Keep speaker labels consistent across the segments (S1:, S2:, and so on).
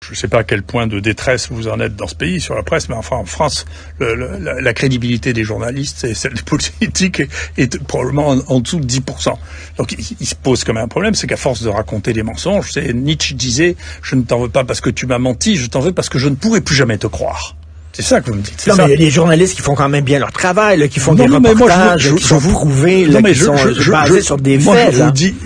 S1: Je ne sais pas à quel point de détresse vous en êtes dans ce pays sur la presse, mais enfin en France, la crédibilité des journalistes et celle des politiques est probablement en dessous de 10%. Donc il se pose comme un problème, c'est qu'à force de raconter des mensonges, Nietzsche disait « Je ne t'en veux pas parce que tu m'as menti, je t'en veux parce que je ne pourrai plus jamais te croire ». C'est ça que vous me dites.
S2: Non, mais il y a des journalistes qui font quand même bien leur travail, là, qui font des reportages, qui sont prouvés, qui sont basés sur des faits.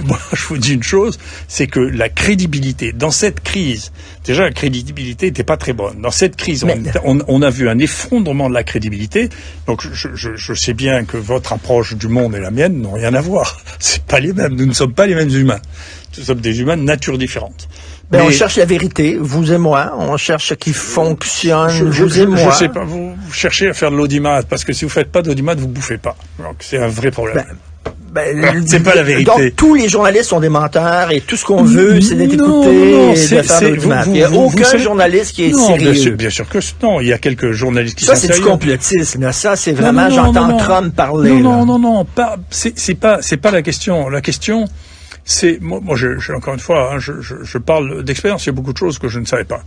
S1: Moi, je vous dis une chose, c'est que la crédibilité, dans cette crise, déjà la crédibilité n'était pas très bonne. Dans cette crise, on a vu un effondrement de la crédibilité. Donc, je sais bien que votre approche du monde et la mienne n'ont rien à voir. C'est pas les mêmes. Nous ne sommes pas les mêmes humains. Nous sommes des humains de nature différente.
S2: Mais on cherche la vérité, vous et moi. On cherche ce qui fonctionne, vous et moi.
S1: Je sais pas, vous cherchez à faire de l'audimat, parce que si vous faites pas d'audimat, vous bouffez pas. Donc c'est un vrai problème. C'est pas la vérité.
S2: Donc tous les journalistes sont des menteurs et tout ce qu'on veut, c'est d'être écouté et de faire de l'audimat. Il n'y a aucun journaliste qui est sérieux.
S1: Bien sûr que non. Il y a quelques journalistes qui
S2: sont
S1: sérieux.
S2: Ça, c'est du complotisme. Là. Ça, c'est vraiment, j'entends Trump parler.
S1: Non, c'est pas la question. La question, c'est moi encore une fois, je parle d'expérience. Il y a beaucoup de choses que je ne savais pas.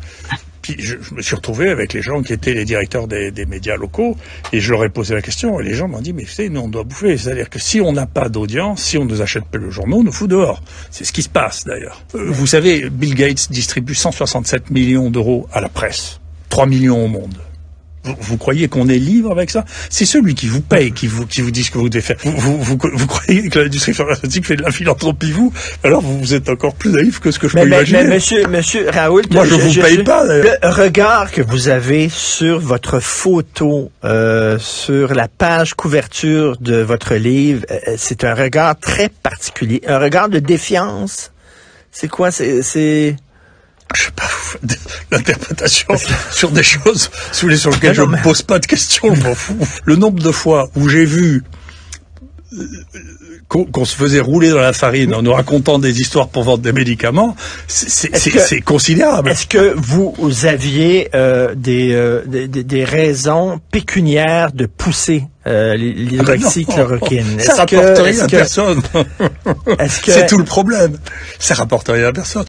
S1: Puis je me suis retrouvé avec les gens qui étaient les directeurs des médias locaux et je leur ai posé la question et les gens m'ont dit mais nous on doit bouffer. C'est-à-dire que si on n'a pas d'audience, si on ne nous achète pas le journal, on nous fout dehors. C'est ce qui se passe d'ailleurs. Vous savez, Bill Gates distribue 167 millions d'euros à la presse, 3 millions au monde. Vous croyez qu'on est libre avec ça? C'est celui qui vous paye, qui vous dit ce que vous devez faire. Vous croyez que l'industrie pharmaceutique fait de la philanthropie, vous? Alors vous êtes encore plus naïf que ce que je peux imaginer.
S2: Mais monsieur Raoult,
S1: moi je vous paye pas.
S2: Le regard que vous avez sur votre photo, sur la page couverture de votre livre, c'est un regard très particulier, un regard de défiance. C'est quoi? C'est
S1: je sais pas, l'interprétation sur des choses sur lesquelles je ne me pose pas de questions, je m'en fous. Le nombre de fois où j'ai vu qu'on se faisait rouler dans la farine en nous racontant des histoires pour vendre des médicaments, c'est considérable.
S2: Est-ce que vous aviez des raisons pécuniaires de pousser l'hydroxychloroquine?
S1: Ça rapporte rien à personne. C'est tout le problème. Ça rapporte rien à personne.